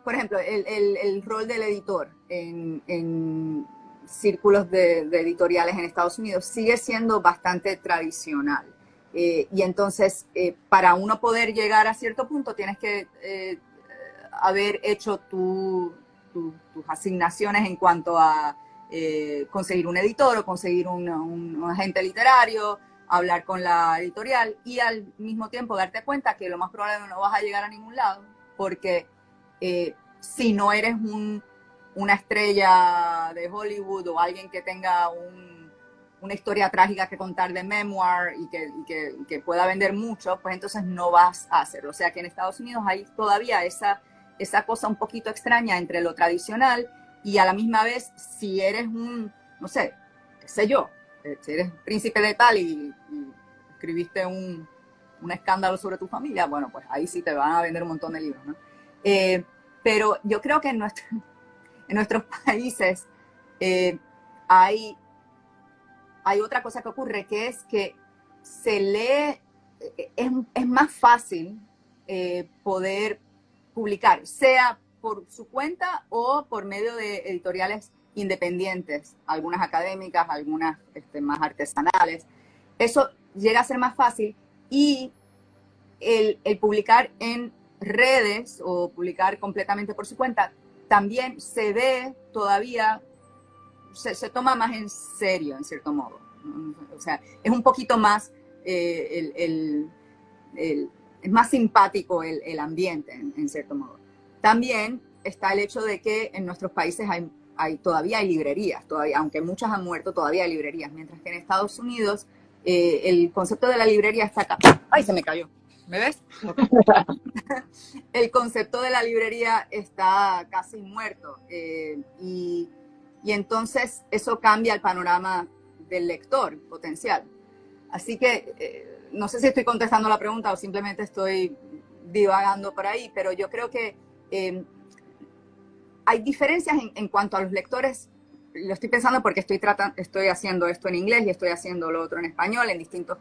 por ejemplo, el rol del editor en círculos de editoriales en Estados Unidos sigue siendo bastante tradicional. Y entonces, para uno poder llegar a cierto punto, tienes que haber hecho tus asignaciones en cuanto a conseguir un editor o conseguir un agente literario, hablar con la editorial y al mismo tiempo darte cuenta que lo más probable no vas a llegar a ningún lado porque si no eres una estrella de Hollywood o alguien que tenga una historia trágica que contar de memoir y que pueda vender mucho, pues entonces no vas a hacerlo. O sea que en Estados Unidos hay todavía esa cosa un poquito extraña entre lo tradicional y a la misma vez, si eres no sé, qué sé yo, si eres príncipe de tal y escribiste un escándalo sobre tu familia, bueno, pues ahí sí te van a vender un montón de libros, ¿no? Pero yo creo que en nuestros países hay otra cosa que ocurre, que es que se lee, es más fácil poder publicar, sea por su cuenta o por medio de editoriales independientes, algunas académicas, algunas más artesanales. Eso llega a ser más fácil y el publicar en redes o publicar completamente por su cuenta también se ve todavía, se toma más en serio en cierto modo. O sea, es un poquito más, es más simpático el ambiente en cierto modo. También está el hecho de que en nuestros países todavía hay librerías, todavía, aunque muchas han muerto, todavía hay librerías, mientras que en Estados Unidos el concepto de la librería está acá. ¡Ay, se me cayó! ¿Me ves? Okay. El concepto de la librería está casi muerto y entonces eso cambia el panorama del lector potencial. Así que no sé si estoy contestando la pregunta o simplemente estoy divagando por ahí, pero yo creo que hay diferencias en cuanto a los lectores. Lo estoy pensando porque estoy haciendo esto en inglés y estoy haciendo lo otro en español, en distintos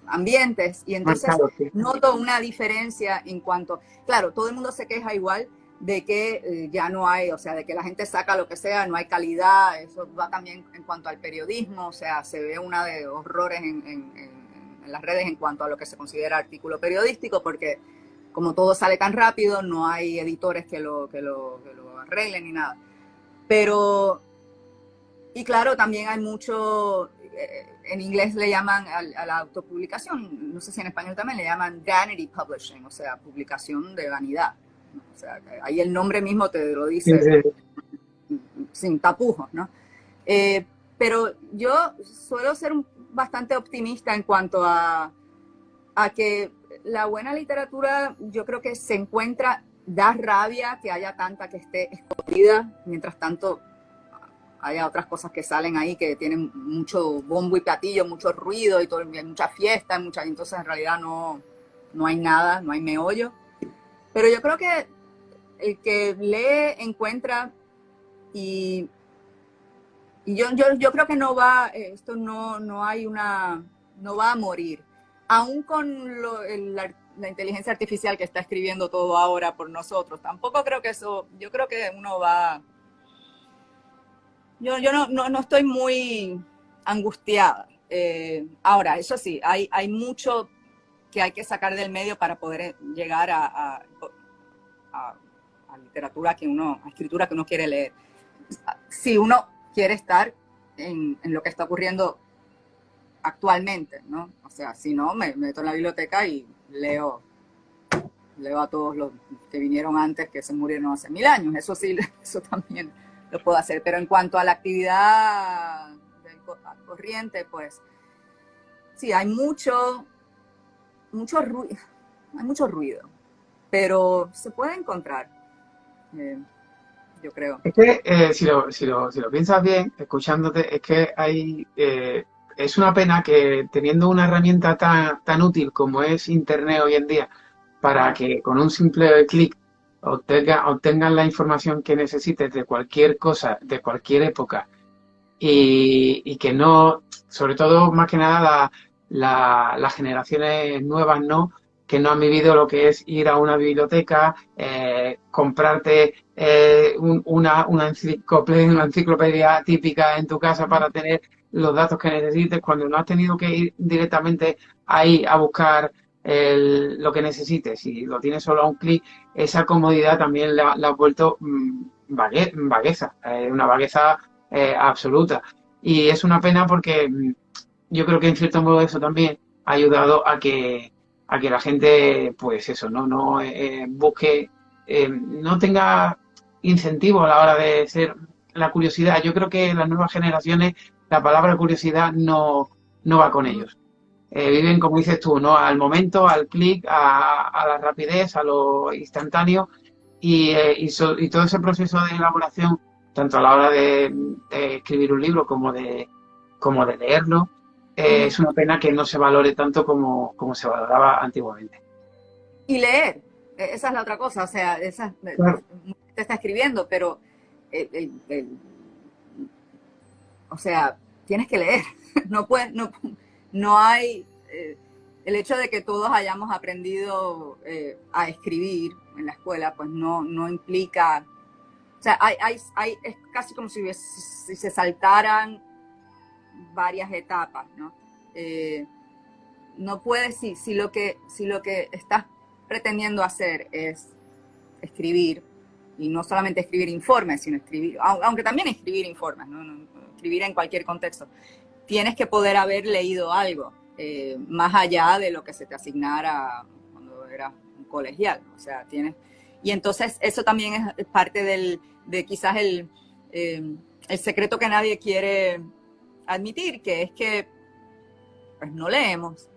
ambientes, y entonces noto una diferencia en cuanto, claro, todo el mundo se queja igual de que ya no hay, o sea, de que la gente saca lo que sea, no hay calidad. Eso va también en cuanto al periodismo, o sea, se ve una de horrores en las redes en cuanto a lo que se considera artículo periodístico, porque como todo sale tan rápido, no hay editores que lo arreglen ni nada. Pero, y claro, también hay mucho, en inglés le llaman a la autopublicación, no sé si en español también le llaman vanity publishing, o sea, publicación de vanidad. O sea, ahí el nombre mismo te lo dice, sí, sin tapujos, ¿no? Pero yo suelo ser bastante optimista en cuanto a que la buena literatura, yo creo que se encuentra, da rabia que haya tanta que esté escondida, mientras tanto haya otras cosas que salen ahí que tienen mucho bombo y platillo, mucho ruido y todo, hay mucha fiesta, entonces en realidad no hay nada, no hay meollo. Pero yo creo que el que lee encuentra, y yo creo que no va, esto no hay una, no va a morir. Aún con la inteligencia artificial que está escribiendo todo ahora por nosotros, tampoco creo que eso, yo creo que uno va, yo no estoy muy angustiada. Ahora, eso sí, hay mucho que hay que sacar del medio para poder llegar a literatura a escritura que uno quiere leer. Si uno quiere estar en lo que está ocurriendo actualmente, ¿no? O sea, si no, me meto en la biblioteca y leo a todos los que vinieron antes, que se murieron hace 1000 años. Eso sí, eso también lo puedo hacer. Pero en cuanto a la actividad corriente, pues sí, hay mucho ruido, pero se puede encontrar, yo creo. Es que si lo piensas bien, escuchándote, es que es una pena que teniendo una herramienta tan útil como es Internet hoy en día, para que con un simple clic obtengan la información que necesites de cualquier cosa, de cualquier época, y que no, sobre todo más que nada las generaciones nuevas, ¿no? Que no han vivido lo que es ir a una biblioteca, comprarte una enciclopedia típica en tu casa para tener los datos que necesites, cuando no has tenido que ir directamente ahí a buscar lo que necesites, y lo tienes solo a un clic. Esa comodidad también la ha vuelto vagueza, una vagueza absoluta. Y es una pena porque yo creo que en cierto modo eso también ha ayudado a que la gente, pues eso, no busque, no tenga incentivo a la hora de ser la curiosidad. Yo creo que en las nuevas generaciones la palabra curiosidad no va con ellos. Viven, como dices tú, ¿no? Al momento, al clic, a la rapidez, a lo instantáneo, y todo ese proceso de elaboración, tanto a la hora de escribir un libro como de leerlo, es una pena que no se valore tanto como se valoraba antiguamente. Y leer, esa es la otra cosa, o sea, Claro. te está escribiendo, pero o sea, tienes que leer. No hay, el hecho de que todos hayamos aprendido a escribir en la escuela, pues no implica, o sea, es casi como si se saltaran varias etapas, ¿no? No puedes, si lo que estás pretendiendo hacer es escribir, y no solamente escribir informes, sino escribir, aunque también escribir informes, ¿no? Escribir en cualquier contexto, tienes que poder haber leído algo, más allá de lo que se te asignara cuando eras un colegial, o sea, y entonces eso también es parte de quizás el secreto que nadie quiere admitir, que es que pues no leemos,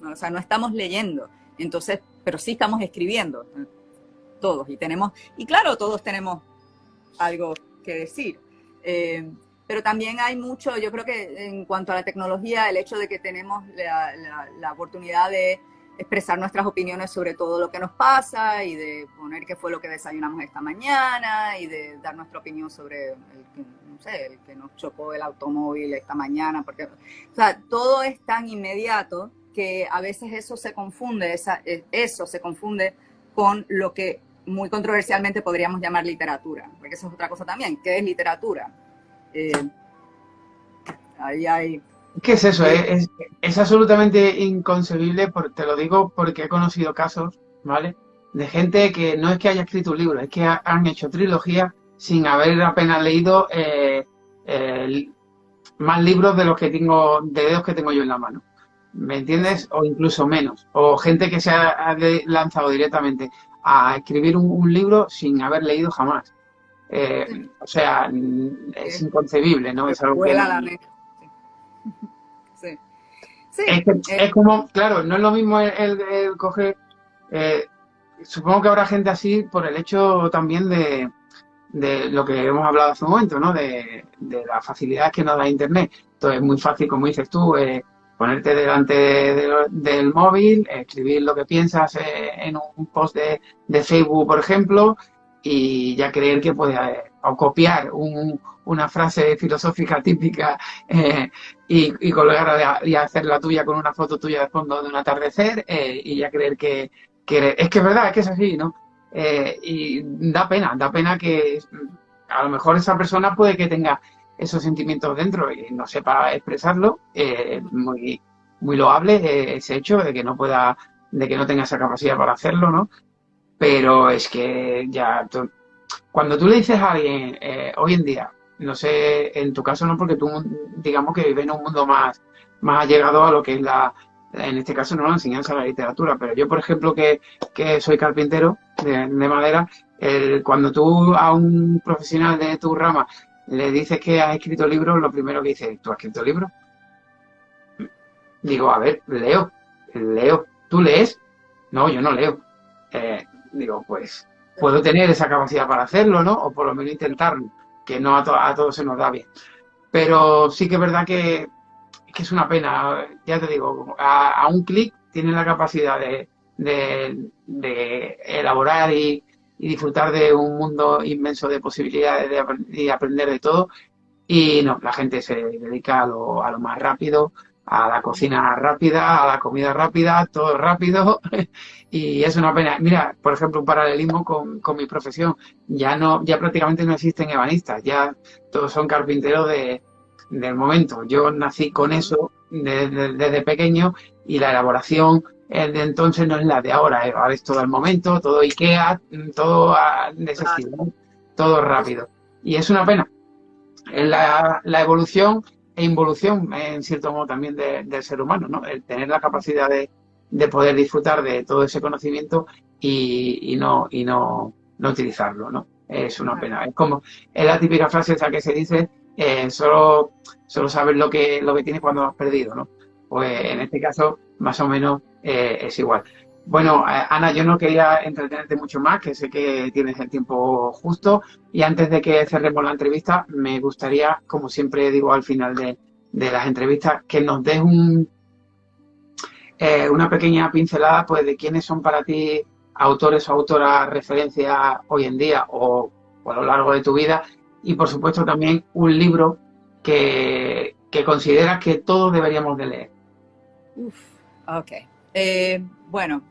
¿no? O sea, no estamos leyendo, entonces, pero sí estamos escribiendo, todos, y claro, todos tenemos algo que decir, pero también hay mucho, yo creo que en cuanto a la tecnología, el hecho de que tenemos la oportunidad de expresar nuestras opiniones sobre todo lo que nos pasa y de poner qué fue lo que desayunamos esta mañana y de dar nuestra opinión sobre no sé, el que nos chocó el automóvil esta mañana, porque, o sea, todo es tan inmediato que a veces eso se confunde, eso se confunde con lo que muy controversialmente podríamos llamar literatura, porque eso es otra cosa también. ¿Qué es literatura? Ahí hay... ¿Qué es eso? Es absolutamente inconcebible, te lo digo porque he conocido casos, ¿vale? De gente que no es que haya escrito un libro, es que han hecho trilogías sin haber apenas leído más libros de los que tengo, de dedos que tengo yo en la mano. ¿Me entiendes? O incluso menos. O gente que se ha lanzado directamente a escribir un libro sin haber leído jamás. O sea, es inconcebible, ¿no? Es algo que vuela no... la mente. Sí. Sí. Es como, claro, no es lo mismo el coger... supongo que habrá gente así por el hecho también de lo que hemos hablado hace un momento, ¿no? De las facilidades que nos da Internet. Entonces es muy fácil, como dices tú, ponerte delante del móvil, escribir lo que piensas en un post de Facebook, por ejemplo, y ya creer que puedes, o copiar una frase filosófica típica y colgarla y hacer la tuya con una foto tuya de fondo de un atardecer y ya creer que es que es verdad, es que es así, ¿no? Y da pena que a lo mejor esa persona puede que tenga esos sentimientos dentro y no sepa expresarlo. Muy, muy loable ese hecho de que no pueda, de que no tenga esa capacidad para hacerlo, ¿no? Pero es que ya, cuando tú le dices a alguien hoy en día, no sé, en tu caso no, porque tú digamos que vives en un mundo más allegado a lo que es en este caso no la enseñanza de la literatura, pero yo, por ejemplo, que soy carpintero de madera, cuando tú a un profesional de tu rama le dices que has escrito libros, lo primero que dice, ¿tú has escrito libros? Digo, a ver, leo. ¿Tú lees? No, yo no leo. Digo, pues puedo tener esa capacidad para hacerlo, ¿no? O por lo menos intentarlo, que no a todos se nos da bien. Pero sí que es verdad que es una pena, ya te digo, a un clic tienes la capacidad de elaborar y disfrutar de un mundo inmenso de posibilidades y aprender de todo. Y no, la gente se dedica a lo más rápido, a la cocina rápida, a la comida rápida, todo rápido. Y es una pena. Mira, por ejemplo, un paralelismo con mi profesión. Ya prácticamente no existen ebanistas, ya todos son carpinteros del momento. Yo nací con eso desde pequeño y la elaboración de entonces no es la de ahora. Ahora es todo al momento, todo IKEA, todo de ese estilo, ¿no? Todo rápido. Y es una pena. Es la evolución e involución, en cierto modo, también del ser humano, ¿no? El tener la capacidad de poder disfrutar de todo ese conocimiento y no utilizarlo, ¿no? Es una pena. Es la típica frase esa que se dice, solo sabes lo que tienes cuando lo has perdido, ¿no? Pues en este caso, más o menos, es igual. Bueno, Ana, yo no quería entretenerte mucho más, que sé que tienes el tiempo justo. Y antes de que cerremos la entrevista, me gustaría, como siempre digo al final de las entrevistas, que nos des una pequeña pincelada pues, de quiénes son para ti autores o autoras referencia hoy en día o a lo largo de tu vida. Y, por supuesto, también un libro que consideras que todos deberíamos de leer. Ok. Bueno,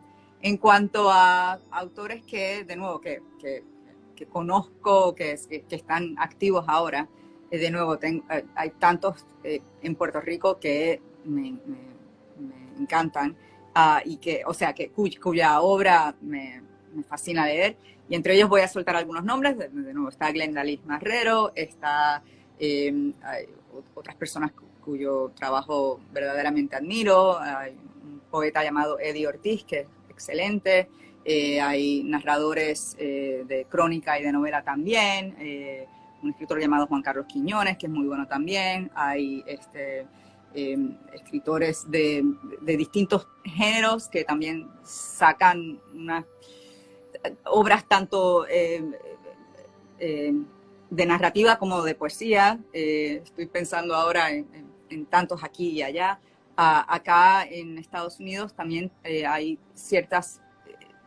en cuanto a autores que, de nuevo, que conozco, que están activos ahora, de nuevo, hay tantos en Puerto Rico que me encantan y que, o sea, cuya obra me fascina leer. Y entre ellos voy a soltar algunos nombres. De nuevo, está Glenda Liz Marrero, está hay otras personas cuyo trabajo verdaderamente admiro. Hay un poeta llamado Eddie Ortiz, que es excelente. Hay narradores de crónica y de novela también. Un escritor llamado Juan Carlos Quiñones, que es muy bueno también. Hay escritores de distintos géneros que también sacan unas obras tanto de narrativa como de poesía. Estoy pensando ahora en tantos aquí y allá. Acá en Estados Unidos también hay ciertas,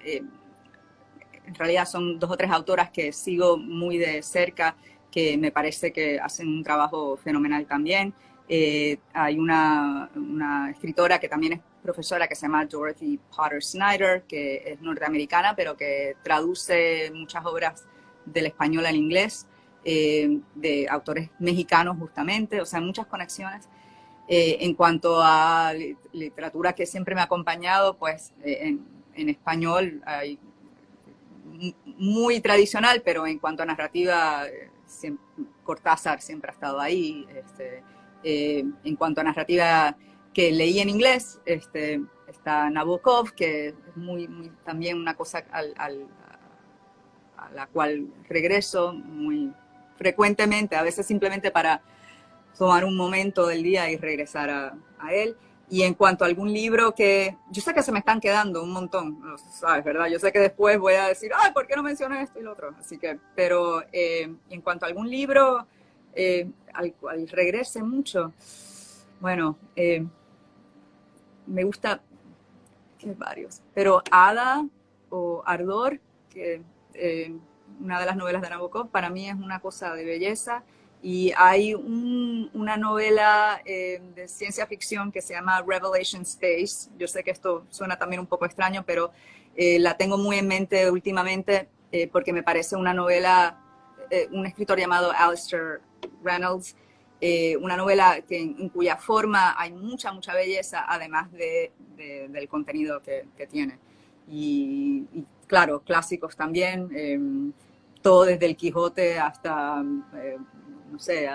en realidad son 2 o 3 autoras que sigo muy de cerca, que me parece que hacen un trabajo fenomenal también. Hay una escritora que también es profesora que se llama Dorothy Potter Snyder, que es norteamericana, pero que traduce muchas obras del español al inglés, de autores mexicanos justamente, o sea, muchas conexiones. En cuanto a literatura que siempre me ha acompañado, pues en español hay muy tradicional, pero en cuanto a narrativa, Cortázar siempre ha estado ahí. En cuanto a narrativa que leí en inglés, está Nabokov, que es también una cosa a la cual regreso muy frecuentemente, a veces simplemente para tomar un momento del día y regresar a él. Y en cuanto a algún libro que... Yo sé que se me están quedando un montón, ¿sabes? ¿Verdad? Yo sé que después voy a decir, ay, ¿por qué no mencioné esto y lo otro? Así que, pero en cuanto a algún libro al cual regrese mucho, bueno, me gusta varios, pero Ada o Ardor, que una de las novelas de Nabokov, para mí es una cosa de belleza. Y hay una novela de ciencia ficción que se llama Revelation Space. Yo sé que esto suena también un poco extraño, pero la tengo muy en mente últimamente porque me parece una novela, un escritor llamado Alistair Reynolds, una novela en cuya forma hay mucha belleza, además del contenido que tiene. Y claro, clásicos también, todo desde el Quijote hasta... no sé,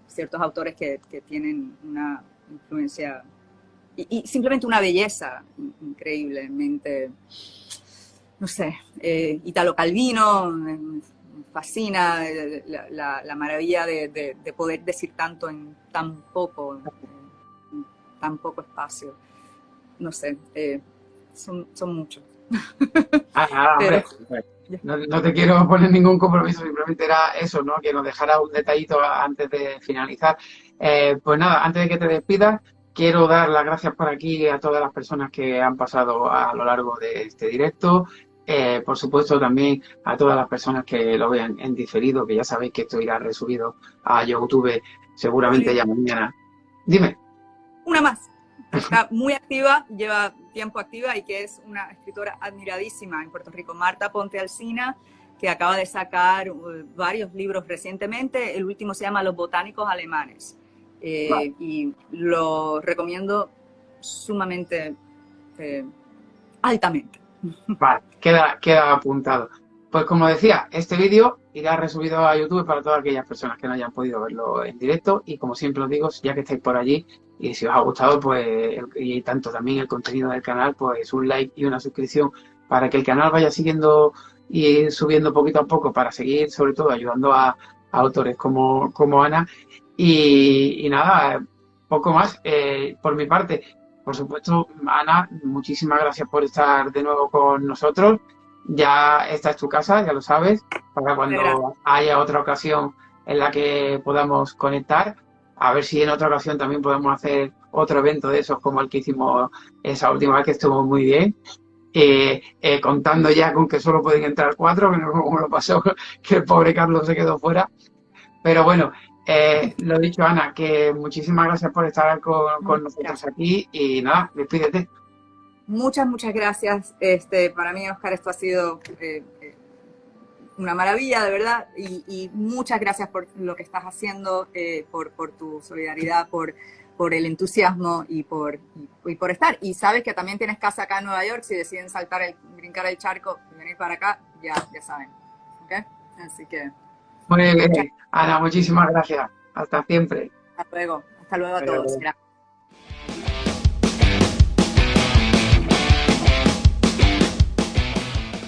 ciertos autores que tienen una influencia y simplemente una belleza increíblemente, no sé, Italo Calvino, me fascina la maravilla de poder decir tanto en tan poco espacio. No sé, son muchos. Nada, hombre. No te quiero poner ningún compromiso, simplemente era eso, ¿no? Que nos dejara un detallito antes de finalizar. Pues nada, antes de que te despidas, quiero dar las gracias por aquí a todas las personas que han pasado a lo largo de este directo. Por supuesto, también a todas las personas que lo vean en diferido, que ya sabéis que esto irá resubido a YouTube seguramente ya mañana. Dime. Una más, que está muy activa, lleva tiempo activa y que es una escritora admiradísima en Puerto Rico, Marta Ponte Alsina, que acaba de sacar varios libros recientemente. El último se llama Los botánicos alemanes. Y lo recomiendo sumamente, altamente. Vale, queda apuntado. Pues como decía, este vídeo irá resubido a YouTube para todas aquellas personas que no hayan podido verlo en directo. Y como siempre os digo, ya que estáis por allí y si os ha gustado, pues, y tanto también el contenido del canal, pues un like y una suscripción para que el canal vaya siguiendo y subiendo poquito a poco para seguir, sobre todo, ayudando a autores como Ana. Y nada, poco más. Por mi parte, por supuesto, Ana, muchísimas gracias por estar de nuevo con nosotros. Ya esta es tu casa, ya lo sabes, para cuando haya otra ocasión en la que podamos conectar. A ver si en otra ocasión también podemos hacer otro evento de esos como el que hicimos esa última vez, que estuvo muy bien. Contando ya con que solo pueden entrar 4, que no como lo pasó, que el pobre Carlos se quedó fuera. Pero bueno, lo dicho, Ana, que muchísimas gracias por estar con nosotros aquí y nada, despídete. Muchas gracias. Para mí, Oscar, esto ha sido una maravilla, de verdad, y muchas gracias por lo que estás haciendo, por tu solidaridad, por el entusiasmo y por estar. Y sabes que también tienes casa acá en Nueva York, si deciden brincar el charco y venir para acá, ya saben. ¿Okay? Así que... Muy bien, Ana, muchísimas gracias. Hasta siempre. Hasta luego a todos. Gracias.